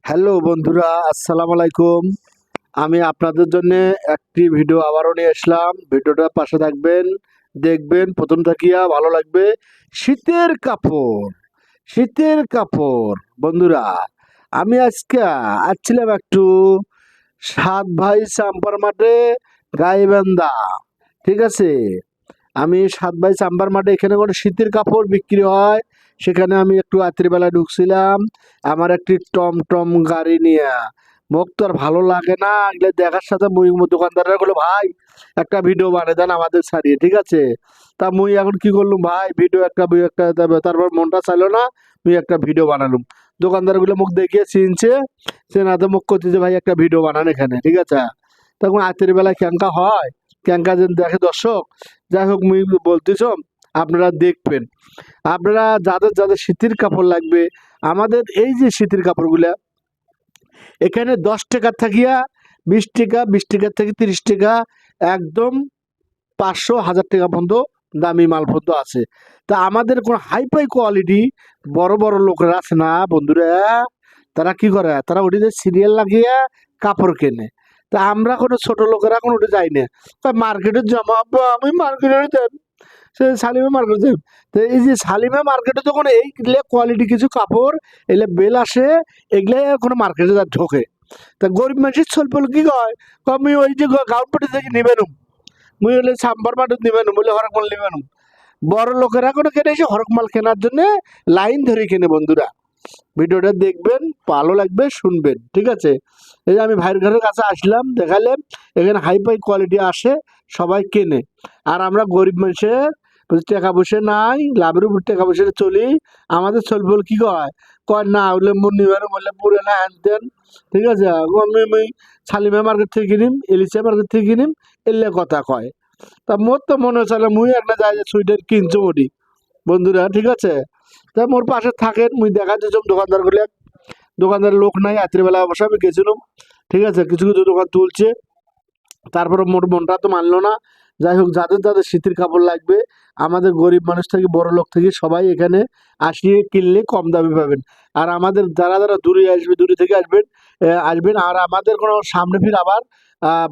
Hello বন্ধুরা, আসসালামু আলাইকুম। আমি আপনাদের জন্য একটি ভিডিও আবারও নিয়ে আসলাম। ভিডিওটা পাশে থাকবেন, দেখবেন, প্রথম থাকিয়া ভালো লাগবে। শীতের কাপড়, শীতের কাপড় বন্ধুরা। আমি আজকে আসছিলাম একটু সাত ভাই চাম্পার মাঠে, গাইবান্ধা। ঠিক আছে, আমি সাত ভাই চাম্বার মাঠে এখানে কোনো শীতের কাপড় বিক্রি হয়। সেখানে আমি একটু রাত্রিবেলা ঢুকছিলাম আমার একটি টমটম গাড়ি নিয়ে। মোক তো আর ভালো লাগে না এগুলো দেখার সাথে। মুই দোকানদাররা বললো, ভাই একটা ভিডিও বানিয়ে দেন আমাদের ছাড়িয়ে। ঠিক আছে, তা মুই এখন কি করলুম, ভাই ভিডিও একটা দেবে। তারপর মনটা চাইলো না, মুই একটা ভিডিও বানালুম। দোকানদারগুলো মুখ দেখিয়ে চিনছে, চেনাতে মুখ করছে যে ভাই একটা ভিডিও বানান এখানে। ঠিক আছে, তখন রাত্রির বেলা ক্যাঙ্কা হয়, ক্যাঙ্কা যেন দেখে দর্শক। যাই হোক, মুই বলতেছ আপনারা দেখবেন। আপনারা যাদের যাদের শীতের কাপড় লাগবে, আমাদের এই যে শীতের কাপড়গুলা এখানে 10 টাকা থাকিয়া 20 টাকা, 20 টাকা থেকে 30 টাকা, একদম 500, 1000 টাকা পর্যন্ত দামি মাল পর্যন্ত আছে। তা আমাদের কোনো হাইফাই কোয়ালিটি বড় বড় লোকেরা আছে না বন্ধুরা, তারা কি করে, তারা ওটিতে সিরিয়াল লাগিয়ে কাপড় কেনে। তা আমরা কোনো ছোট লোকেরা কোনো ওটি যাই না। মার্কেটের জমা আমি মার্কেটে যাই, সে শালিমা মার্কেট যাই। তো এই যে শালিমা মার্কেটে যখন এইগুলো কোয়ালিটি কিছু কাপড় এগুলো বেল আসে, এগুলো কোনো মার্কেটে যা ঢোকে। তা গরিব মানুষের চলবে কি কয়, আমি ওই যে গাউনপটি থেকে নিবেন, মুই হলে সাম্বার মাঠে নিবেন, বলে হরক মাল নিবেন। বড় লোকেরা কোনো কেনে এসে হরক মাল কেনার জন্য লাইন ধরে কেনে। বন্ধুরা ভিডিওটা দেখবেন, ভালো লাগবে, শুনবেন। ঠিক আছে, এই যে আমি ভাইয়ের ঘরের কাছে আসলাম, দেখালেন এখানে হাইফাই কোয়ালিটি আসে, সবাই কেনে। আর আমরা গরিব মানুষের টাকা পয়সা নাই, লাভের উপর টাকা পয়সা চলি। আমাদের চলবে কি কয়, কয় না হলে মন নিবার বললে পুরে না আনতেন। ঠিক আছে, আমি শালিমা মার্কেট থেকে কিনিম, এলিসা মার্কেট থেকে কিনিম, এলে কথা কয়। তা মোর তো মনে হচ্ছে মুই একটা যাই সুইটার কিনছো মোটি বন্ধুরা। ঠিক আছে, তা মোর পাশে থাকেন, মুই দেখা যাচ্ছি দোকানদার গুলো, দোকানদারের লোক নাই, রাত্রিবেলা অবশ্য আমি গেছিলাম। ঠিক আছে, কিছু কিছু দোকান তুলছে, তারপরে মোর মনটা তো মানলো না। যাই হোক, যাদের যাদের শীতের কাপড় লাগবে, আমাদের গরিব মানুষ থেকে বড় লোক থেকে সবাই এখানে আসিয়ে কিনলে কম দামে পাবেন। আর আমাদের যারা যারা দূরে আসবে, দূরে থেকে আসবেন, আসবেন। আর আমাদের কোনো সামনে ফির আবার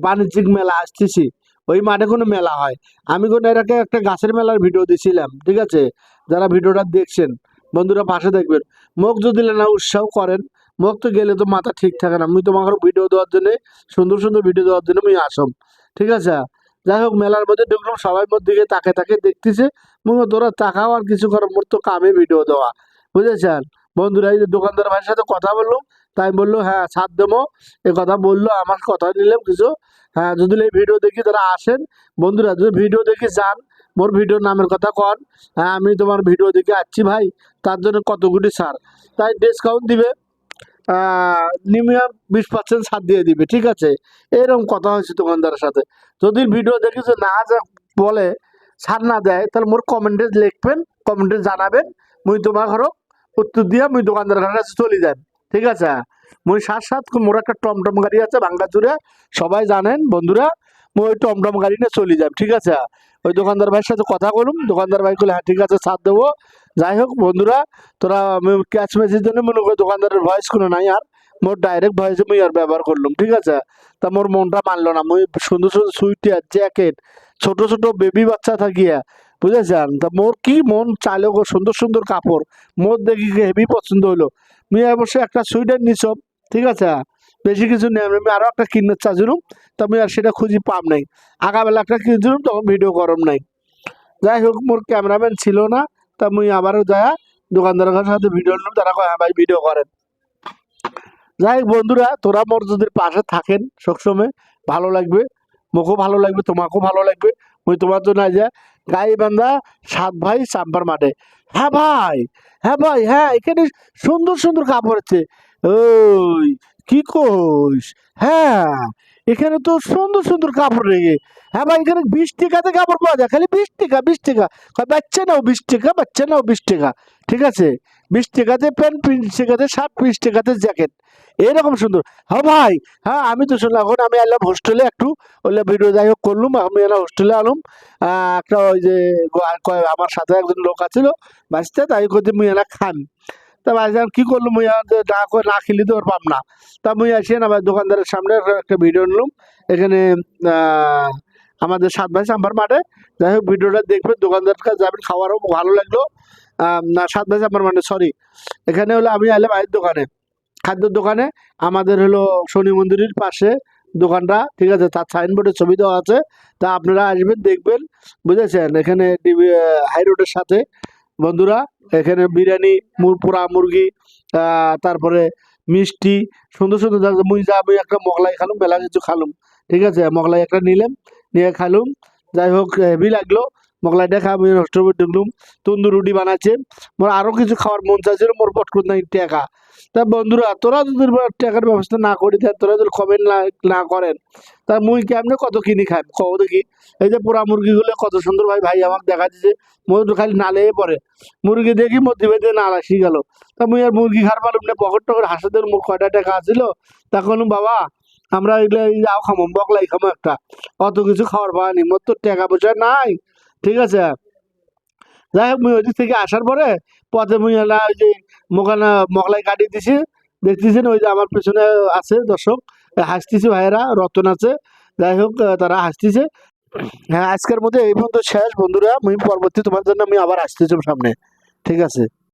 বাণিজ্যিক মেলা আসতেছি, ওই মাঠে কোনো মেলা হয়। আমি কোনো এর আগে একটা গাছের মেলার ভিডিও দিছিলাম। ঠিক আছে, যারা ভিডিওটা দেখছেন বন্ধুরা পাশে দেখবেন। মোক যদি না উৎসাহ করেন, মোক তো গেলে তো মাথা ঠিক থাকে না। মুই তোমাকে ভিডিও দেওয়ার জন্য, সুন্দর সুন্দর ভিডিও দেওয়ার জন্য মুই আসম। ঠিক আছে, যাই হোক, মেলার মধ্যে ঢুকলাম, সবাই মোর দিকে তাকে তাকে দেখতেছে। মুই তোরা তাকাও আর কিছু করো, মোর তো কামে ভিডিও দেওয়া, বুঝেছেন বন্ধুরা। এই যে দোকানদার ভাইয়ের সাথে কথা বললাম, তাই বললো হ্যাঁ ছাড় দেবো, এ কথা বললো। আমার কথা নিলাম কিছু। হ্যাঁ, যদি এই ভিডিও দেখি তারা আসেন বন্ধুরা, যদি ভিডিও দেখে যান, মোর ভিডিওর নামের কথা কন, হ্যাঁ আমি তোমার ভিডিও দেখে আসছি ভাই, তার জন্য কত কোটি ছাড়, তাই ডিসকাউন্ট দিবে, মিনিমাম 20% ছাড় দিয়ে দিবে। ঠিক আছে, এরকম কথা হয়েছে দোকানদারের সাথে। যদি ভিডিও দেখে যে না যা বলে, ছাড় না দেয়, তাহলে মোর কমেন্টে লিখবেন, কমেন্টে জানাবেন। মুই তোমার ঘর উত্তর দিয়া মুই দোকানদারের কাছে চলে যান। ঠিক আছে, মুই সাত সাত মোর একটা টমটম গাড়ি আছে ভাঙ্গাচুরে, সবাই জানেন বন্ধুরা। মুই ওই টমটম গাড়ি নিয়ে চলে যাব। ঠিক আছে, ওই দোকানদার ভাইয়ের সাথে কথা বলুন, দোকানদার ভাই বলে হ্যাঁ ঠিক আছে ছাড় দেবো। যাই হোক বন্ধুরা, তোরা ক্যাশ মেসের জন্য মনে করি দোকানদারের ভয়েস কোনো নাই, আর মোর ডাইরেক্ট ভয়েসে মুই আর ব্যবহার করলাম। ঠিক আছে, তা মোর মনটা মানলো না। মুই সুন্দর সুন্দর সুইটার জ্যাকেট, ছোট ছোট বেবি বাচ্চা থাকিয়া, বুঝেছেন। তা মোর কি মন চাইলো গো, সুন্দর সুন্দর কাপড় মোর দেখি হেভি পছন্দ হলো। মুই অবশ্যই একটা সুইটার নিছম। ঠিক আছে, বেশি কিছু নেই, আমি আরো একটা কিনতে চাইছিলাম, তা আমি আর সেটা খুঁজি পাম নাই। আগাবেলা একটা কিনছিলাম, তখন ভিডিও গরম নাই। যাই হোক, মোর ক্যামেরাম্যান ছিল না, তা মুই আবারও যায় দোকানদারের সাথে ভিডিও নিলাম। তারা কয় হ্যাঁ ভাই ভিডিও করেন। যাই হোক বন্ধুরা, তোরা মোর যদি পাশে থাকেন সবসময়, ভালো লাগবে, মোকেও ভালো লাগবে, তোমাকেও ভালো লাগবে। মুই তোমার জন্য আজ গাইবান্ধা সাত ভাই চাম্পার মাঠে। হ্যাঁ ভাই, হ্যাঁ ভাই, হ্যাঁ এখানে সুন্দর সুন্দর কাপড় আছে। ওই কি কইস, হ্যাঁ এখানে তো সুন্দর সুন্দর কাপড় রেগে। হ্যাঁ ভাই, এখানে 20 টাকাতে কাপড় পাওয়া যায়, খালি 20 টাকা, 20 টাকা। বাচ্চা নাও 20 টাকা, বাচ্চা নাও 20 টাকা। ঠিক আছে, 20 টাকাতে প্যান্ট, 20 টাকাতে শার্ট, 20 টাকাতে জ্যাকেট, এরকম সুন্দর। হ্যাঁ ভাই, হ্যাঁ আমি তো শুনলাম, এখন আমি এলাম হোস্টেলে একটু, ওইলে ভিডিও যাই হোক করলুম, আমি এলাম হোস্টেলে আলুম। একটা ওই যে আমার সাথে একজন লোক আছিল বাঁচতে, তাই করতে মুই এলা খান। তা তা ভাইজান কি করলো মুই আর না খেলি তো ওর পাম না। তা মুই আসি না ভাই দোকানদারের সামনে একটা ভিডিও নিলাম এখানে আমাদের 7 ভাই চাম্বার মাঠে। যাই হোক ভিডিওটা দেখবেন, দোকানদারের কাছে যাবেন, খাওয়ারও ভালো লাগলো। না 7 ভাই চাম্বার মাঠে সরি, এখানে হলো আমি আইলাম ভাইয়ের দোকানে, খাদ্যের দোকানে। আমাদের হলো শনি মন্দিরের পাশে দোকানটা, ঠিক আছে, তার সাইনবোর্ডে ছবি দেওয়া আছে। তা আপনারা আসবেন দেখবেন, বুঝেছেন। এখানে হাই রোডের সাথে বন্ধুরা, এখানে বিরিয়ানি, পোড়া মুরগি, তারপরে মিষ্টি, সুন্দর সুন্দর মুই একটা মোগলাই খালুম, মেলা কিছু খালুম, ঠিক আছে। মোগলাই একটা নিলাম, নিয়ে খালুম। যাই হোক হেভি লাগলো মোগলাইটা খা। আমি রেস্টুরেন্ট ঢুকলুম, তন্দুর রুটি বানাচ্ছে। মোর আরও কিছু খাওয়ার মন চাইছিল, মোর পটকুট নাই টাকা। তা বন্ধুরা তোরা যদি টাকার ব্যবস্থা না করি, তোরা যদি কমেন্ট না করেন, তা মুই কেমনে কত কিনি খাই কব দেখি। এই যে পোড়া মুরগিগুলো কত সুন্দর ভাই ভাই আমাকে দেখা দিচ্ছে, মোর তো খালি নালে পরে মুরগি দেখি মধ্যে বেঁধে নাল আসি গেল। তা মুই আর মুরগি খার পারলাম না, পকেট টকেট হাসাদের মুখ কয়টা টাকা আছিল। তখন বাবা আমরা এগুলো যাও খামো, বকলাই খামো একটা, অত কিছু খাওয়ার পাওয়ানি, মোর তো টাকা পয়সা নাই, ঠিক আছে। যাই হোক মুই ওইদিক থেকে আসার পরে পথে মুই ওই যে মোগলাই কাটি দিছি, দেখতেছেন ওই যে আমার পেছনে আছে দর্শক হাসতেছে, ভাইয়েরা রতন আছে। যাই হোক তারা হাসতেছে। হ্যাঁ, আজকের মধ্যে এই পর্যন্ত শেষ বন্ধুরা। মুই পরবর্তী তোমার জন্য আমি আবার আসতেছি সামনে, ঠিক আছে।